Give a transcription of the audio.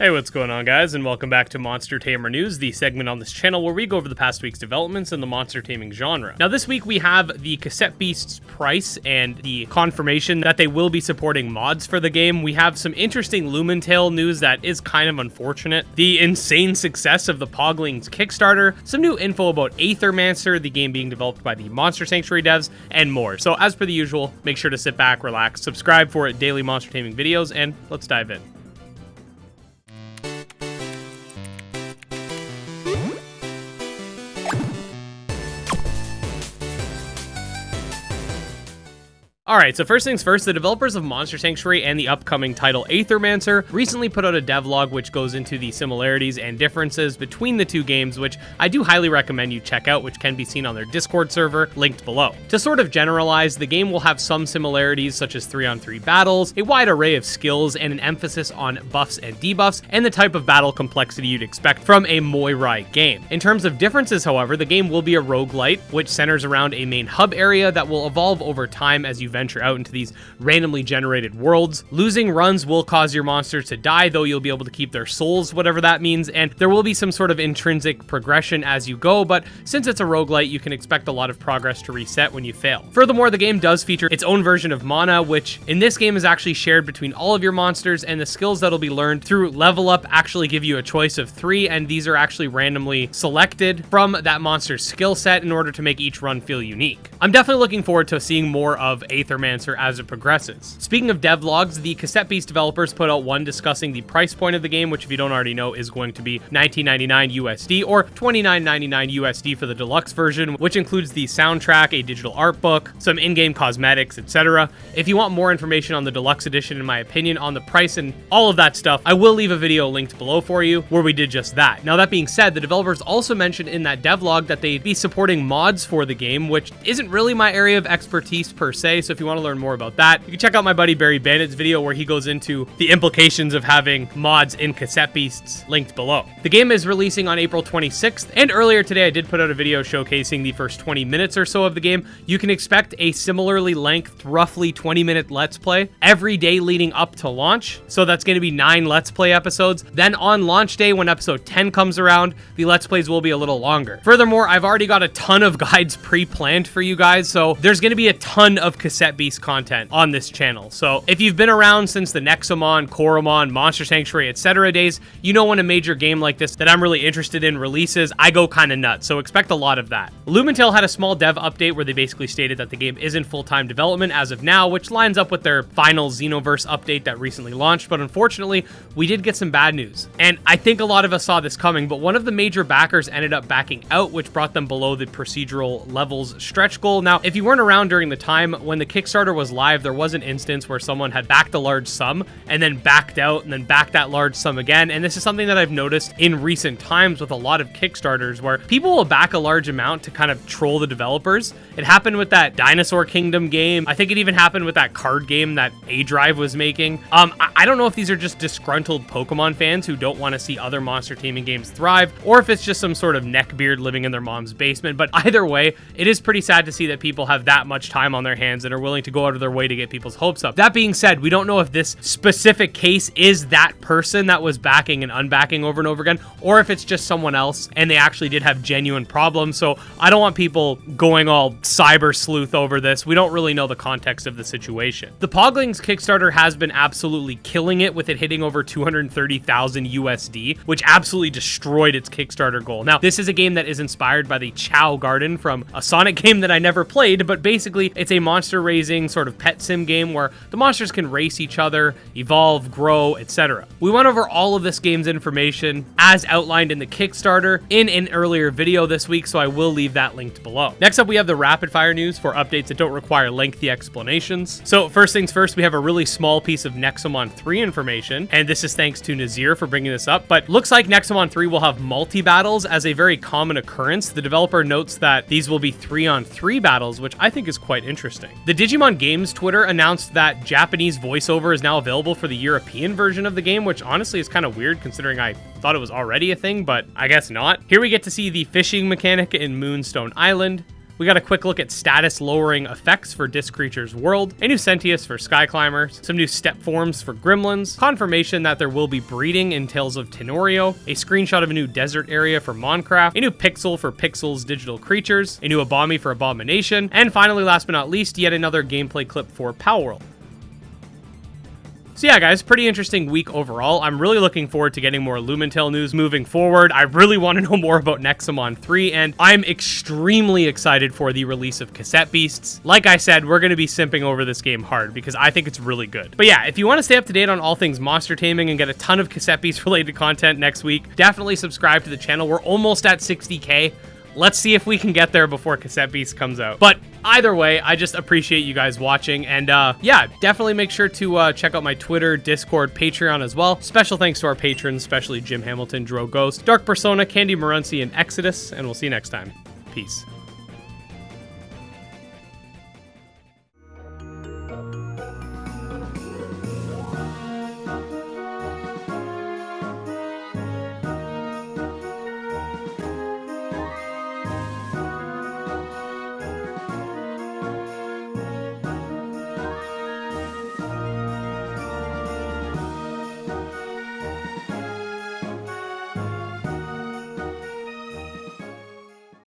Hey, what's going on, guys, and welcome back to Monster Tamer News, the segment on this channel where we go over the past week's developments in the monster taming genre. Now, this week we have the Cassette Beast's price and the confirmation that they will be supporting mods for the game. We have some interesting Lumentale news that is kind of unfortunate, the insane success of the Poglings Kickstarter, some new info about Aethermancer, the game being developed by the Monster Sanctuary devs, and more. So, as per the usual, make sure to sit back, relax, subscribe for daily monster taming videos, and let's dive in. Alright, so first things first, the developers of Monster Sanctuary and the upcoming title Aethermancer recently put out a devlog which goes into the similarities and differences between the two games, which I do highly recommend you check out, which can be seen on their Discord server, linked below. To sort of generalize, the game will have some similarities such as 3-on-3 battles, a wide array of skills, and an emphasis on buffs and debuffs, and the type of battle complexity you'd expect from a Moirai game. In terms of differences, however, the game will be a roguelite, which centers around a main hub area that will evolve over time as you venture out into these randomly generated worlds. Losing runs will cause your monsters to die, though you'll be able to keep their souls, whatever that means, and there will be some sort of intrinsic progression as you go, but since it's a roguelite, you can expect a lot of progress to reset when you fail. Furthermore, the game does feature its own version of mana, which in this game is actually shared between all of your monsters, and the skills that'll be learned through level up actually give you a choice of 3, and these are actually randomly selected from that monster's skill set in order to make each run feel unique. I'm definitely looking forward to seeing more of Aethermancer as it progresses. Speaking of devlogs, the Cassette Beast developers put out one discussing the price point of the game, which if you don't already know is going to be $19.99 USD or $29.99 USD for the deluxe version, which includes the soundtrack, a digital art book, some in-game cosmetics, etc. If you want more information on the deluxe edition, in my opinion, on the price and all of that stuff, I will leave a video linked below for you where we did just that. Now, that being said, the developers also mentioned in that devlog that they'd be supporting mods for the game, which isn't really my area of expertise per se, so if you want to learn more about that, you can check out my buddy Barry Bandit's video where he goes into the implications of having mods in Cassette Beasts, linked below. The game is releasing on April 26th, and earlier today I did put out a video showcasing the first 20 minutes or so of the game. You can expect a similarly lengthed, roughly 20-minute Let's Play every day leading up to launch, so that's going to be 9 Let's Play episodes. Then on launch day, when episode 10 comes around, the Let's Plays will be a little longer. Furthermore, I've already got a ton of guides pre-planned for you guys, so there's going to be a ton of Cassette Beast content on this channel. So if you've been around since the Nexomon, Coromon, Monster Sanctuary, etc. days, you know when a major game like this that I'm really interested in releases, I go kind of nuts, so expect a lot of that. Lumentale had a small dev update where they basically stated that the game is in full-time development as of now, which lines up with their final Xenoverse update that recently launched, but unfortunately, we did get some bad news. And I think a lot of us saw this coming, but one of the major backers ended up backing out, which brought them below the procedural levels stretch goal. Now, if you weren't around during the time when the Kickstarter was live, there was an instance where someone had backed a large sum and then backed out and then backed that large sum again. And this is something that I've noticed in recent times with a lot of Kickstarters where people will back a large amount to kind of troll the developers. It happened with that Dinosaur Kingdom game. I think it even happened with that card game that A-Drive was making. I don't know if these are just disgruntled Pokemon fans who don't want to see other monster taming games thrive, or if it's just some sort of neckbeard living in their mom's basement. But either way, it is pretty sad to see that people have that much time on their hands and are willing to go out of their way to get people's hopes up. That being said, we don't know if this specific case is that person that was backing and unbacking over and over again, or if it's just someone else and they actually did have genuine problems. So I don't want people going all cyber sleuth over this. We don't really know the context of the situation. The Poglings Kickstarter has been absolutely killing it, with it hitting over 230,000 USD, which absolutely destroyed its Kickstarter goal. Now, this is a game that is inspired by the Chow Garden from a Sonic game that I never played, but basically it's a monster raising sort of pet sim game where the monsters can race each other, evolve, grow, etc. We went over all of this game's information as outlined in the Kickstarter in an earlier video this week, so I will leave that linked below. Next up, we have the rapid fire news for updates that don't require lengthy explanations. So first things first, we have a really small piece of Nexomon 3 information, and this is thanks to Nazir for bringing this up, but looks like Nexomon 3 will have multi-battles as a very common occurrence. The developer notes that these will be 3-on-3 battles, which I think is quite interesting. The Digimon Games Twitter announced that Japanese voiceover is now available for the European version of the game, which honestly is kind of weird considering I thought it was already a thing, but I guess not. Here we get to see the fishing mechanic in Moonstone Island. We got a quick look at status lowering effects for Disc Creature's World, a new Sentius for Sky Climbers, some new step forms for Gremlins, confirmation that there will be breeding in Tales of Tenorio, a screenshot of a new desert area for Moncraft, a new pixel for Pixel's digital creatures, a new Abomi for Abomination, and finally, last but not least, yet another gameplay clip for Palworld. So yeah, guys, pretty interesting week overall. I'm really looking forward to getting more Lumentale news moving forward. I really want to know more about Nexomon 3, and I'm extremely excited for the release of Cassette Beasts. Like I said, we're going to be simping over this game hard because I think it's really good. But yeah, if you want to stay up to date on all things monster taming and get a ton of Cassette Beast related content next week, definitely subscribe to the channel. We're almost at 60K. Let's see if we can get there before Cassette Beast comes out. But either way, I just appreciate you guys watching. And yeah, definitely make sure to check out my Twitter, Discord, Patreon as well. Special thanks to our patrons, especially Jim Hamilton, Dro Ghost, Dark Persona, Candy Morency, and Exodus. And we'll see you next time. Peace.